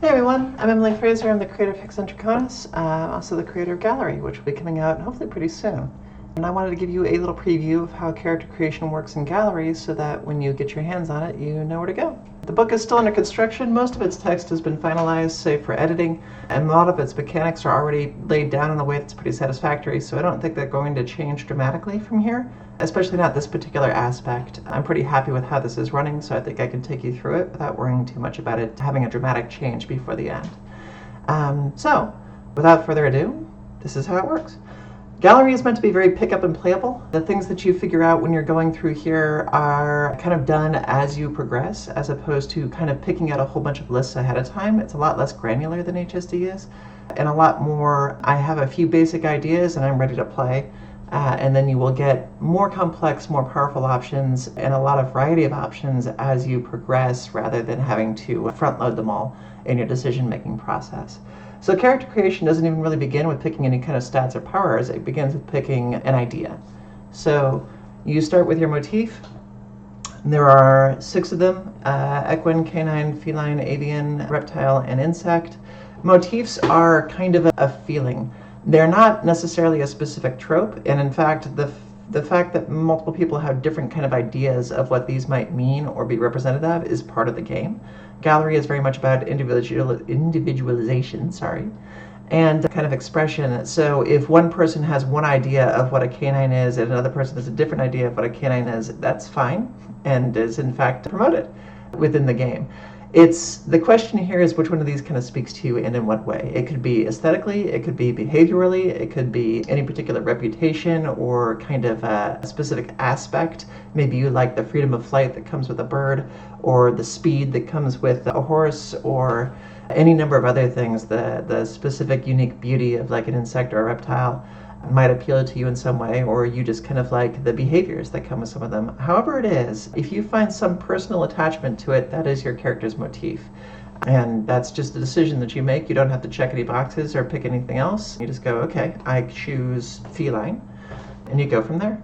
Hey everyone, I'm Emily Fraser. I'm the creator of Eccentriconis. I'm also the creator of Gallery, which will be coming out hopefully pretty soon. And I wanted to give you a little preview of how character creation works in Gallery so that when you get your hands on it, you know where to go. The book is still under construction. Most of its text has been finalized, save for editing, and a lot of its mechanics are already laid down in a way that's pretty satisfactory, so I don't think they're going to change dramatically from here, especially not this particular aspect. I'm pretty happy with how this is running, so I think I can take you through it without worrying too much about it having a dramatic change before the end. So, without further ado, this is how it works. Gallery is meant to be very pick-up and playable. The things that you figure out when you're going through here are kind of done as you progress, as opposed to kind of picking out a whole bunch of lists ahead of time. It's a lot less granular than HSD is, and a lot more, I have a few basic ideas and I'm ready to play. And then you will get more complex, more powerful options and a lot of variety of options as you progress rather than having to front load them all in your decision-making process. So character creation doesn't even really begin with picking any kind of stats or powers. It begins with picking an idea. So you start with your motif. There are 6 of them: equine, canine, feline, avian, reptile, and insect. Motifs are kind of a feeling. They're not necessarily a specific trope, and in fact, the fact that multiple people have different kind of ideas of what these might mean or be represented of is part of the game. Gallery is very much about individualization, and kind of expression. So if one person has one idea of what a canine is and another person has a different idea of what a canine is, that's fine and is in fact promoted within the game. The question here is which one of these kind of speaks to you and in what way. It could be aesthetically, it could be behaviorally, it could be any particular reputation or kind of a specific aspect. Maybe you like the freedom of flight that comes with a bird, or the speed that comes with a horse, or any number of other things. The specific unique beauty of like an insect or a reptile might appeal to you in some way, or you just kind of like the behaviors that come with some of them. However it is, if you find some personal attachment to it, that is your character's motif. And that's just a decision that you make. You don't have to check any boxes or pick anything else. You just go, okay, I choose feline, and you go from there.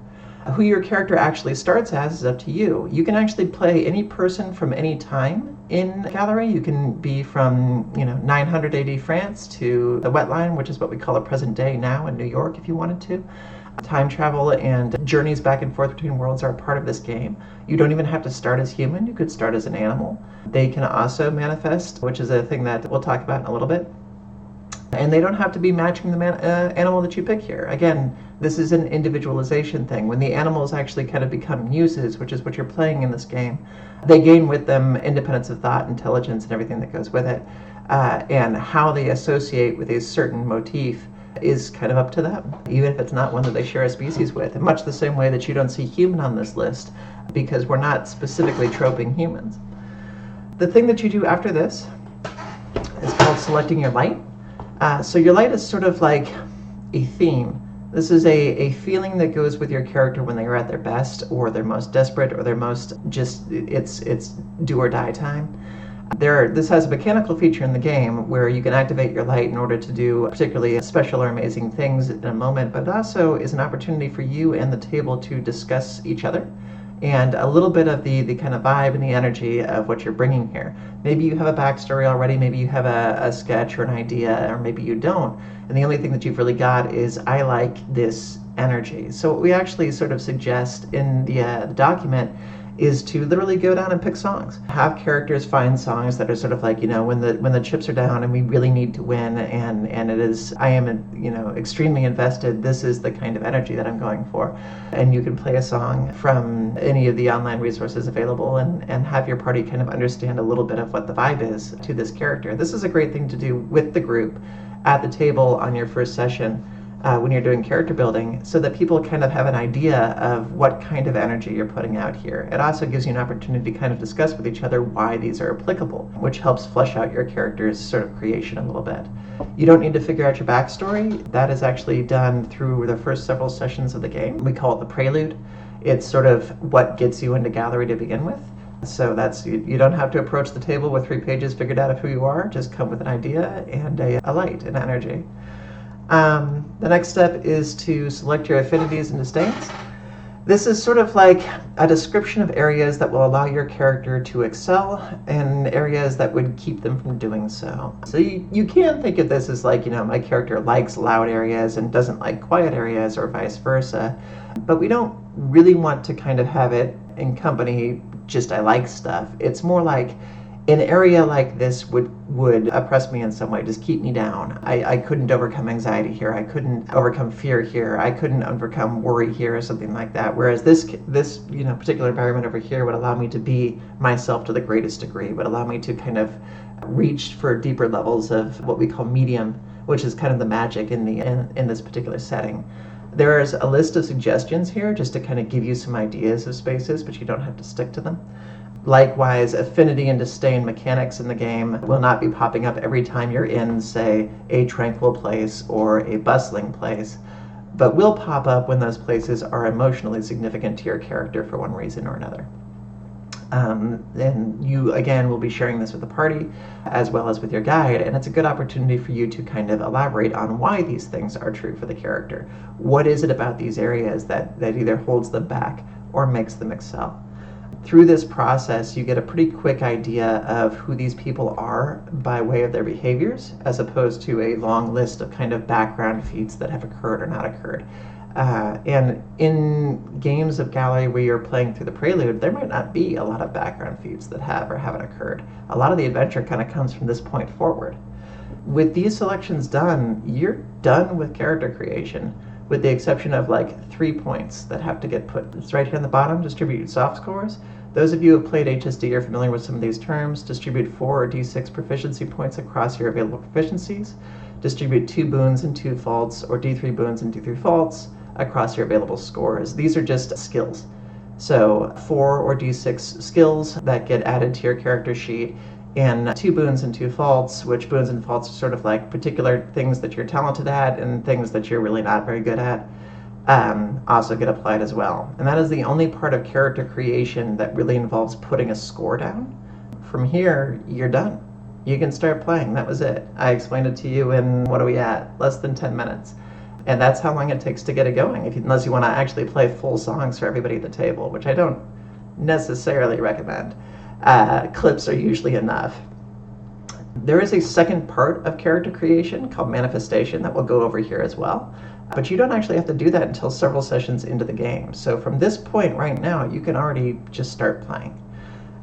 Who your character actually starts as is up to you. You can actually play any person from any time in Gallery. You can be from 900 AD France to the wet line, which is what we call a present day now in New York if you wanted to. Time travel and journeys back and forth between worlds are a part of this game. You don't even have to start as human. You could start as an animal. They can also manifest, which is a thing that we'll talk about in a little bit. And they don't have to be matching the animal that you pick here. Again, this is an individualization thing. When the animals actually kind of become muses, which is what you're playing in this game, they gain with them independence of thought, intelligence, and everything that goes with it. And how they associate with a certain motif is kind of up to them, even if it's not one that they share a species with. In much the same way that you don't see human on this list, because we're not specifically troping humans. The thing that you do after this is called selecting your light. So your light is sort of like a theme. This is a feeling that goes with your character when they are at their best, or their most desperate, or their most it's do or die time. This has a mechanical feature in the game where you can activate your light in order to do particularly special or amazing things in a moment, but it also is an opportunity for you and the table to discuss each other and a little bit of the kind of vibe and the energy of what you're bringing here. Maybe you have a backstory already, maybe you have a sketch or an idea, or maybe you don't, and the only thing that you've really got is, I like this energy. So what we actually sort of suggest in the document is to literally go down and pick songs. Have characters find songs that are sort of like, when the chips are down and we really need to win, and it is, I am extremely invested, this is the kind of energy that I'm going for. And you can play a song from any of the online resources available and have your party kind of understand a little bit of what the vibe is to this character. This is a great thing to do with the group at the table on your first session when you're doing character building, so that people kind of have an idea of what kind of energy you're putting out here. It also gives you an opportunity to kind of discuss with each other why these are applicable, which helps flesh out your character's sort of creation a little bit. You don't need to figure out your backstory. That is actually done through the first several sessions of the game. We call it the prelude. It's sort of what gets you into Gallery to begin with. So that's, you don't have to approach the table with 3 pages figured out of who you are. Just come with an idea and a light, an energy. The next step is to select your affinities and disdains. This is sort of like a description of areas that will allow your character to excel and areas that would keep them from doing so. So you can think of this as like, my character likes loud areas and doesn't like quiet areas, or vice versa. But we don't really want to kind of have it accompany just I like stuff. It's more like an area like this would oppress me in some way, just keep me down. I couldn't overcome anxiety here. I couldn't overcome fear here. I couldn't overcome worry here, or something like that. Whereas this particular environment over here would allow me to be myself to the greatest degree, would allow me to kind of reach for deeper levels of what we call medium, which is kind of the magic in this particular setting. There's a list of suggestions here just to kind of give you some ideas of spaces, but you don't have to stick to them. Likewise, affinity and disdain mechanics in the game will not be popping up every time you're in, say, a tranquil place or a bustling place, but will pop up when those places are emotionally significant to your character for one reason or another. And you, again, will be sharing this with the party as well as with your guide, and it's a good opportunity for you to kind of elaborate on why these things are true for the character. What is it about these areas that either holds them back or makes them excel? Through this process, you get a pretty quick idea of who these people are by way of their behaviors, as opposed to a long list of kind of background feats that have occurred or not occurred. And in games of Gallery where you're playing through the prelude, there might not be a lot of background feats that have or haven't occurred. A lot of the adventure kind of comes from this point forward. With these selections done, you're done with character creation, with the exception of like 3 points that have to get put. It's right here on the bottom, distribute soft scores. Those of you who have played HSD are familiar with some of these terms. Distribute 4 or D6 proficiency points across your available proficiencies. Distribute 2 boons and 2 faults, or D3 boons and D3 faults across your available scores. These are just skills. So 4 or D6 skills that get added to your character sheet, and 2 boons and 2 faults, which boons and faults are sort of like particular things that you're talented at and things that you're really not very good at, also get applied as well. And that is the only part of character creation that really involves putting a score down. From here, you're done. You can start playing. That was it. I explained it to you in, what are we at? Less than 10 minutes. And that's how long it takes to get it going, unless you want to actually play full songs for everybody at the table, which I don't necessarily recommend. Clips are usually enough. There is a second part of character creation called manifestation that we'll go over here as well, but you don't actually have to do that until several sessions into the game. So from this point right now, you can already just start playing.